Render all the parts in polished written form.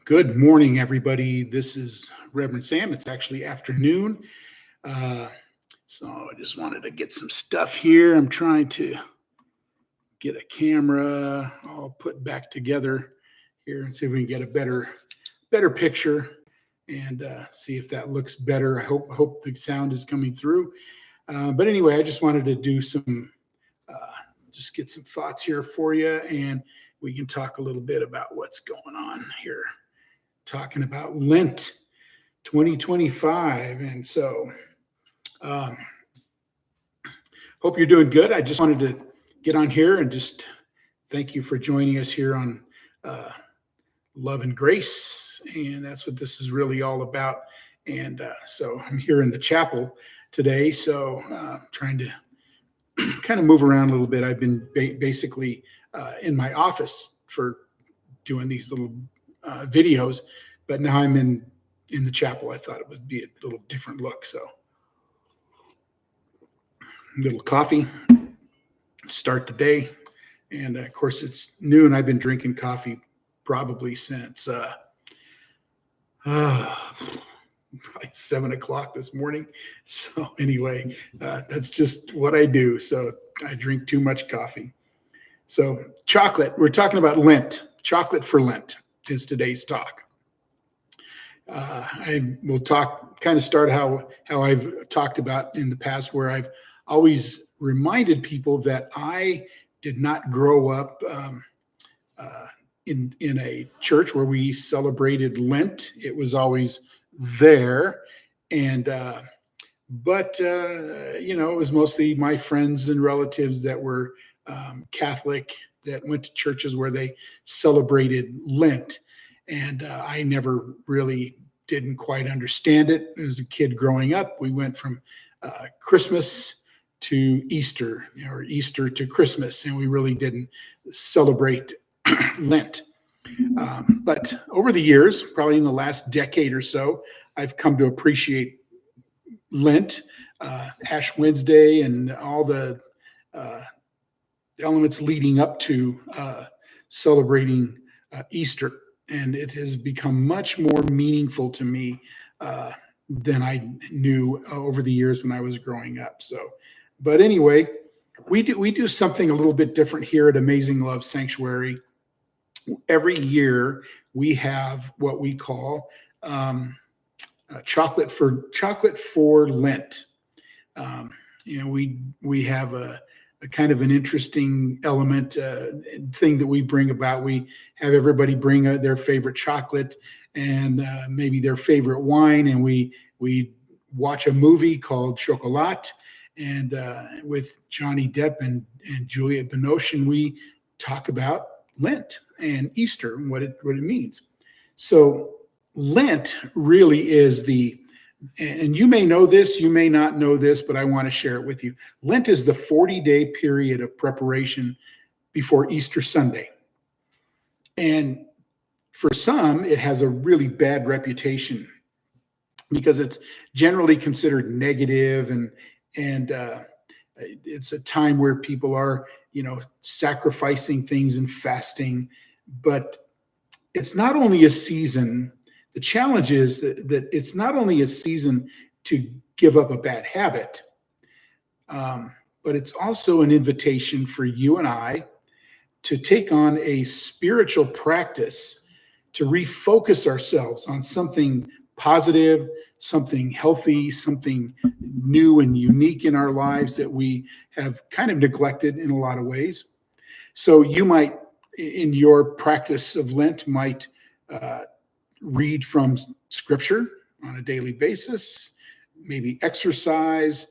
Good morning, everybody. This is Reverend Sam. It's actually afternoon. Uh, so I just wanted to get some stuff here. I'm trying to get a camera all put back together here and see if we can get a better picture and see if that looks better. I hope the sound is coming through. But anyway, I just wanted to do just get some thoughts here for you, and we can talk a little bit about what's going on here. Talking about Lent 2025. And so hope you're doing good. I just wanted to get on here and just thank you for joining us here on Love and Grace. And that's what this is really all about. And so I'm here in the chapel today. So trying to kind of move around a little bit. I've been basically in my office for doing these little videos, but now I'm in the chapel. I thought it would be a little different look. So a little coffee, start the day. And of course it's noon. I've been drinking coffee probably since probably 7 o'clock this morning. So anyway, that's just what I do. So I drink too much coffee. So chocolate, we're talking about Lent. Chocolate for Lent is today's talk. I will start how I've talked about in the past, where I've always reminded people that I did not grow up in a church where we celebrated Lent. It was always there, and but it was mostly my friends and relatives that were Catholic, that went to churches where they celebrated Lent. And I never really didn't quite understand it. As a kid growing up, we went from Christmas to Easter, or Easter to Christmas, and we really didn't celebrate Lent. But over the years, probably in the last decade or so, I've come to appreciate Lent, Ash Wednesday, and all the elements leading up to celebrating Easter. And it has become much more meaningful to me than I knew over the years when I was growing up. So, but anyway, we do something a little bit different here at Amazing Love Sanctuary. Every year we have what we call chocolate for Lent. We have a kind of an interesting element thing that we bring about. We have everybody bring their favorite chocolate and maybe their favorite wine, and we watch a movie called Chocolat, and with Johnny Depp and Juliette Binoche, and we talk about Lent and Easter and what it means. So Lent really is and you may know this, you may not know this, but I want to share it with you. Lent is the 40-day period of preparation before Easter Sunday. And for some, it has a really bad reputation because it's generally considered negative, and it's a time where people are, sacrificing things and fasting. But it's not only a season. The challenge is that it's not only a season to give up a bad habit, but it's also an invitation for you and I to take on a spiritual practice, to refocus ourselves on something positive, something healthy, something new and unique in our lives that we have kind of neglected in a lot of ways. So you might, in your practice of Lent, might read from scripture on a daily basis, maybe exercise,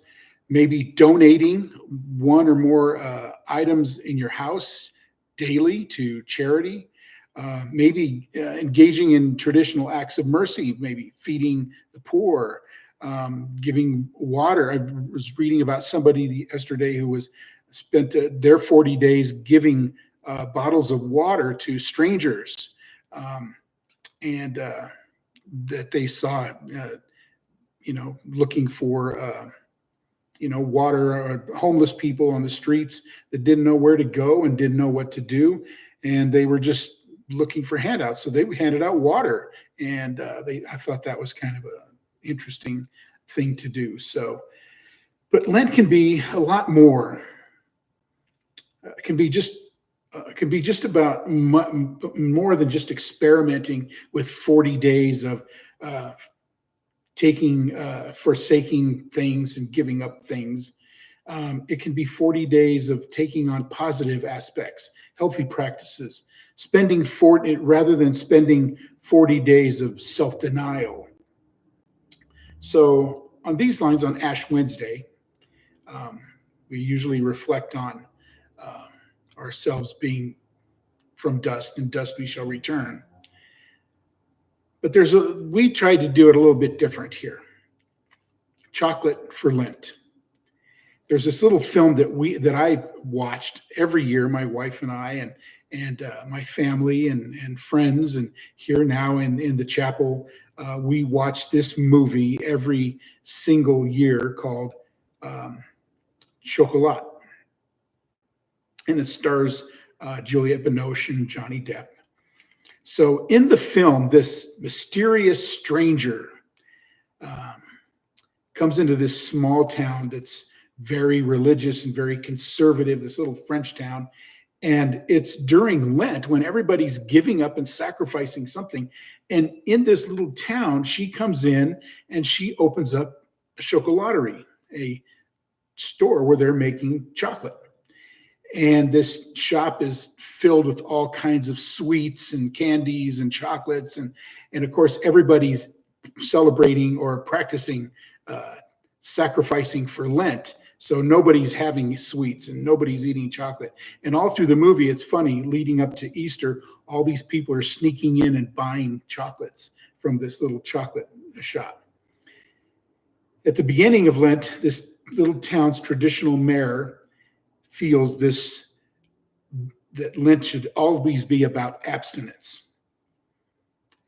maybe donating one or more items in your house daily to charity, maybe engaging in traditional acts of mercy, maybe feeding the poor, giving water. I was reading about somebody yesterday who spent their 40 days giving bottles of water to strangers. And that they saw, looking for water, homeless people on the streets that didn't know where to go and didn't know what to do. And they were just looking for handouts. So they handed out water. And I thought that was kind of an interesting thing to do. So, but Lent can be a lot more. It can be just about more than just experimenting with 40 days of uh, forsaking things and giving up things. It can be 40 days of taking on positive aspects, healthy practices, spending 40 rather than spending 40 days of self-denial. So on these lines, on Ash Wednesday, um, we usually reflect on uh, ourselves being from dust, and dust we shall return. But we tried to do it a little bit different here. Chocolate for Lent. There's this little film that I watched every year, my wife and I, and my family and friends, and here now in the chapel, we watch this movie every single year called um, Chocolat, and it stars Juliette Binoche and Johnny Depp. So in the film, this mysterious stranger um, comes into this small town that's very religious and very conservative, this little French town. And it's during Lent when everybody's giving up and sacrificing something. And in this little town, she comes in and she opens up a chocolaterie, a store where they're making chocolate. And this shop is filled with all kinds of sweets and candies and chocolates. And of course, everybody's celebrating or practicing uh, sacrificing for Lent. So nobody's having sweets and nobody's eating chocolate. And all through the movie, it's funny, leading up to Easter, all these people are sneaking in and buying chocolates from this little chocolate shop. At the beginning of Lent, this little town's traditional mayor feels that Lent should always be about abstinence.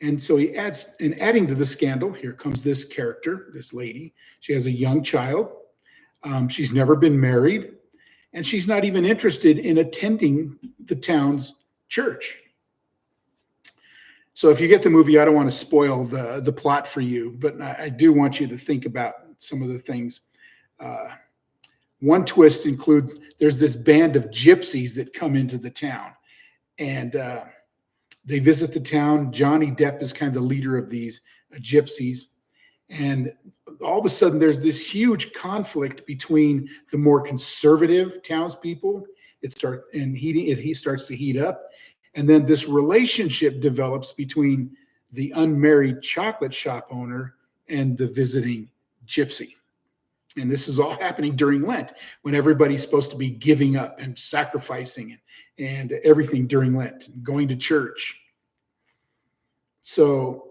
And so he adds, and adding to the scandal, here comes this character, this lady. She has a young child. She's never been married, and she's not even interested in attending the town's church. So if you get the movie, I don't want to spoil the plot for you, but I do want you to think about some of the things. One twist includes there's this band of gypsies that come into the town, and they visit the town. Johnny Depp is kind of the leader of these gypsies. And all of a sudden, there's this huge conflict between the more conservative townspeople. He starts to heat up. And then this relationship develops between the unmarried chocolate shop owner and the visiting gypsy. And this is all happening during Lent when everybody's supposed to be giving up and sacrificing and everything during Lent, going to church. So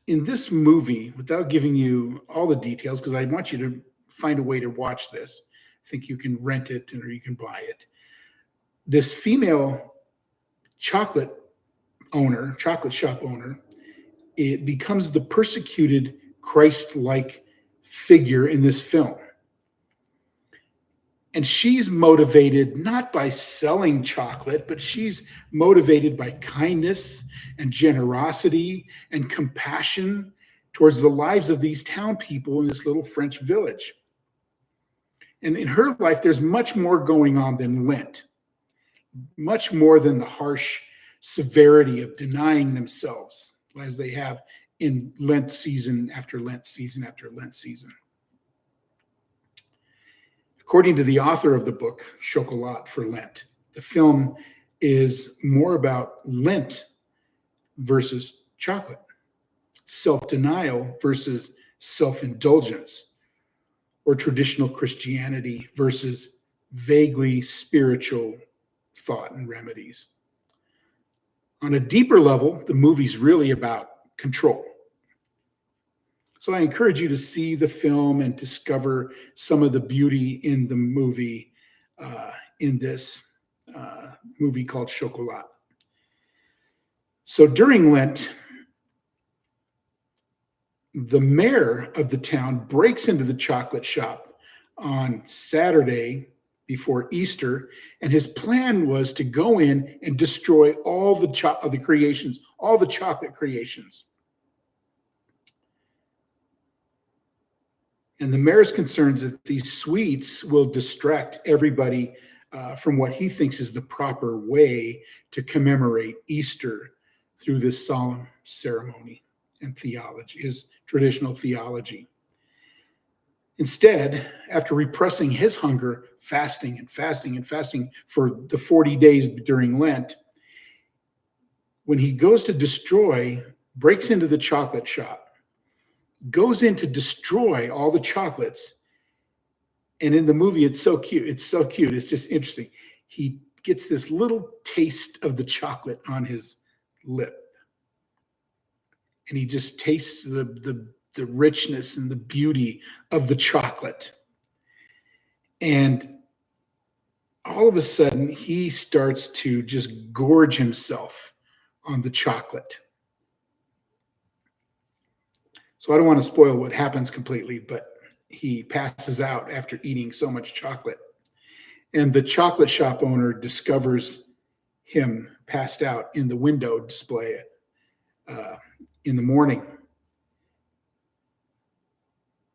in this movie, without giving you all the details, because I want you to find a way to watch this. I think you can rent it or you can buy it. This female chocolate shop owner, it becomes the persecuted Christ-like figure in this film. And she's motivated not by selling chocolate, but she's motivated by kindness and generosity and compassion towards the lives of these town people in this little French village. And in her life, there's much more going on than Lent, much more than the harsh severity of denying themselves as they have in Lent season after Lent season after Lent season. According to the author of the book, Chocolat for Lent, the film is more about Lent versus chocolate, self-denial versus self-indulgence, or traditional Christianity versus vaguely spiritual thought and remedies. On a deeper level, the movie's really about control. So I encourage you to see the film and discover some of the beauty in the movie, in this movie called Chocolat. So during Lent, The mayor of the town breaks into the chocolate shop on Saturday before Easter, and his plan was to go in and destroy all of the creations, all the chocolate creations. And the mayor's concerns that these sweets will distract everybody from what he thinks is the proper way to commemorate Easter through this solemn ceremony and theology, his traditional theology. Instead, after repressing his hunger, fasting and fasting and fasting for the 40 days during Lent, when he goes to destroy, breaks into the chocolate shop, goes in to destroy all the chocolates. And in the movie, it's so cute. It's so cute. It's just interesting. He gets this little taste of the chocolate on his lip. And he just tastes the richness and the beauty of the chocolate. And all of a sudden, he starts to just gorge himself on the chocolate. So I don't want to spoil what happens completely, but he passes out after eating so much chocolate. And the chocolate shop owner discovers him passed out in the window display in the morning.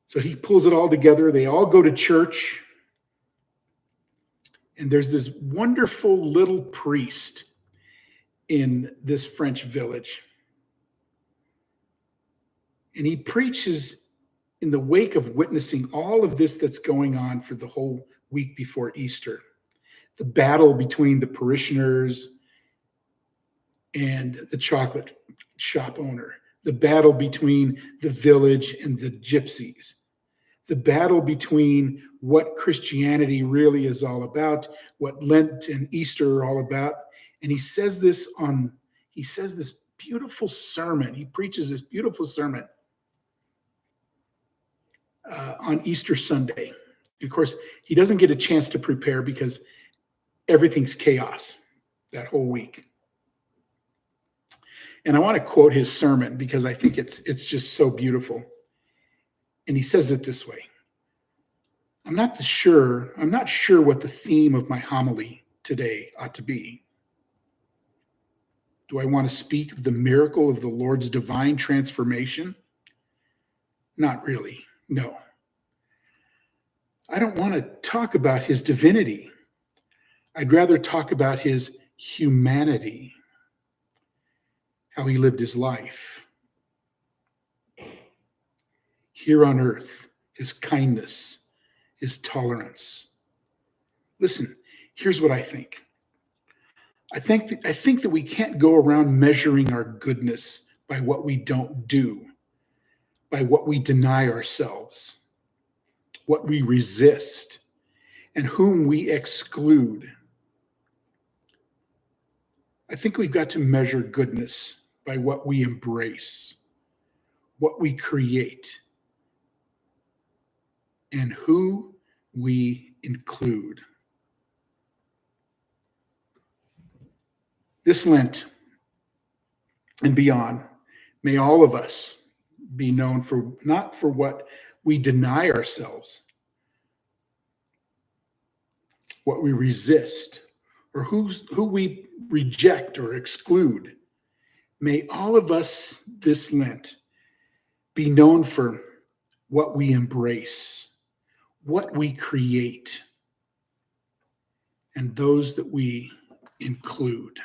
So he pulls it all together. They all go to church. And there's this wonderful little priest in this French village. And he preaches in the wake of witnessing all of this that's going on for the whole week before Easter. The battle between the parishioners and the chocolate shop owner, the battle between the village and the gypsies, the battle between what Christianity really is all about, what Lent and Easter are all about. And he says this beautiful sermon. He preaches this beautiful sermon on Easter Sunday. Of course, he doesn't get a chance to prepare because everything's chaos that whole week. And I want to quote his sermon because I think it's just so beautiful. And he says it this way: I'm not sure what the theme of my homily today ought to be. Do I want to speak of the miracle of the Lord's divine transformation? Not really, no. I don't want to talk about his divinity. I'd rather talk about his humanity, how he lived his life. Here on earth, his kindness, his tolerance. Listen, here's what I think. I think that we can't go around measuring our goodness by what we don't do, by what we deny ourselves, what we resist, and whom we exclude. I think we've got to measure goodness by what we embrace, what we create, and who we include. This Lent and beyond, may all of us be known for not for what we deny ourselves, what we resist, or who we reject or exclude. May all of us this Lent be known for what we embrace, what we create, and those that we include.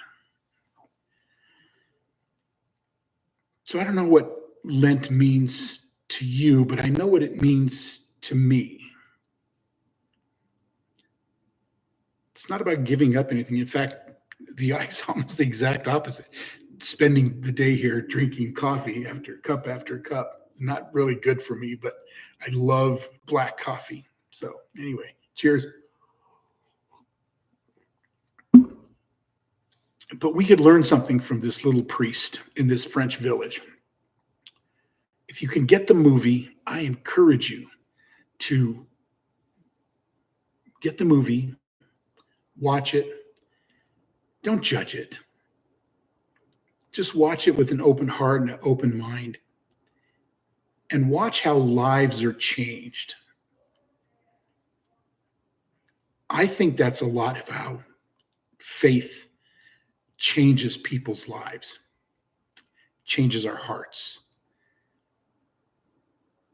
So I don't know what Lent means to you, but I know what it means to me. It's not about giving up anything. In fact, it's almost the exact opposite. Spending the day here drinking coffee after cup is not really good for me, but I love black coffee. So anyway, cheers. But we could learn something from this little priest in this French village. If you can get the movie, I encourage you to get the movie, watch it. Don't judge it. Just watch it with an open heart and an open mind. and watch how lives are changed. I think that's a lot of how faith changes people's lives, changes our hearts.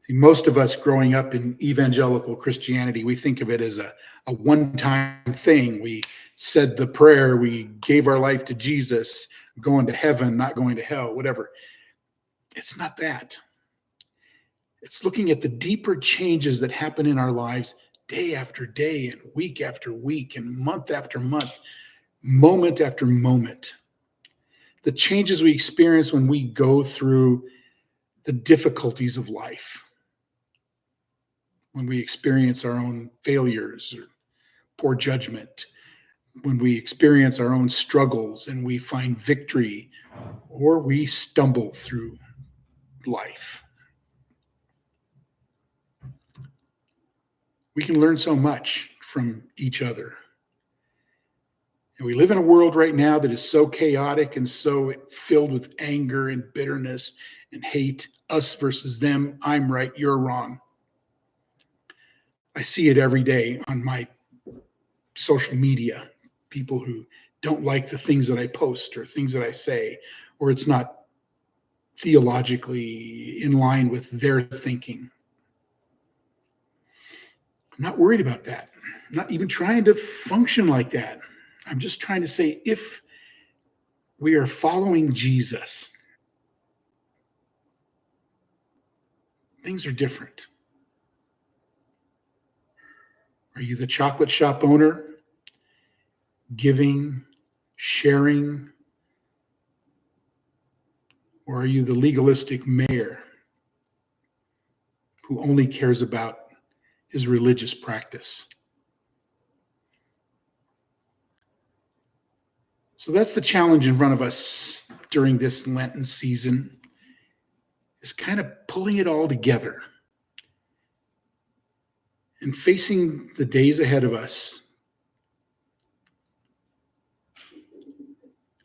Most of us growing up in evangelical Christianity, we think of it as a one-time thing. We said the prayer, we gave our life to Jesus, going to heaven, not going to hell, whatever. It's not that. It's looking at the deeper changes that happen in our lives day after day and week after week and month after month, moment after moment. The changes we experience when we go through the difficulties of life, when we experience our own failures or poor judgment, when we experience our own struggles and we find victory, or we stumble through life. We can learn so much from each other. And we live in a world right now that is so chaotic and so filled with anger and bitterness and hate, us versus them. I'm right, you're wrong. I see it every day on my social media, people who don't like the things that I post or things that I say, or it's not theologically in line with their thinking. I'm not worried about that. I'm not even trying to function like that. I'm just trying to say, if we are following Jesus, things are different. Are you the chocolate shop owner, giving, sharing, or are you the legalistic mayor who only cares about his religious practice? So that's the challenge in front of us during this Lenten season, is kind of pulling it all together and facing the days ahead of us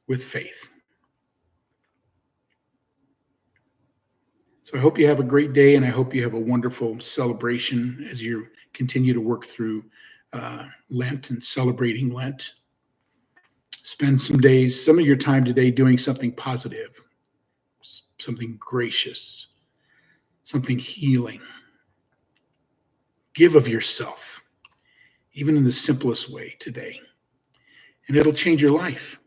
with faith. So I hope you have a great day, and I hope you have a wonderful celebration as you continue to work through Lent and celebrating Lent. Spend some days, some of your time today doing something positive, something gracious, something healing. Give of yourself, even in the simplest way today. And it'll change your life.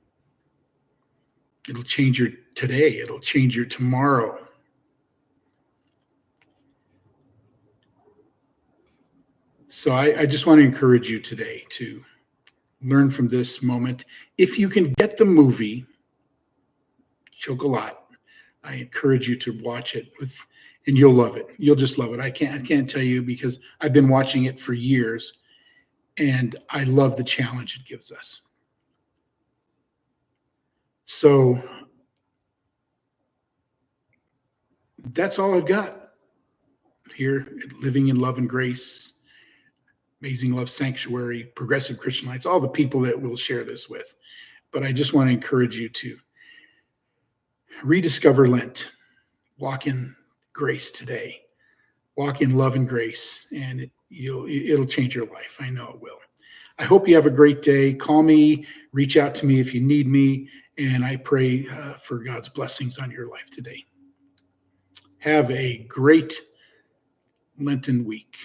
It'll change your today. It'll change your tomorrow. So I just want to encourage you today to learn from this moment. If you can get the movie Chocolat, I encourage you to watch it and you'll love it. You'll just love it. I can't tell you, because I've been watching it for years and I love the challenge it gives us. So that's all I've got here at Living in Love and Grace, Amazing Love Sanctuary, Progressive Christian Lights, all the people that we'll share this with. But I just want to encourage you to rediscover Lent, walk in grace today, walk in love and grace, and it'll change your life. I know it will. I hope you have a great day. Call me, reach out to me if you need me, and I pray for God's blessings on your life today. Have a great Lenten week.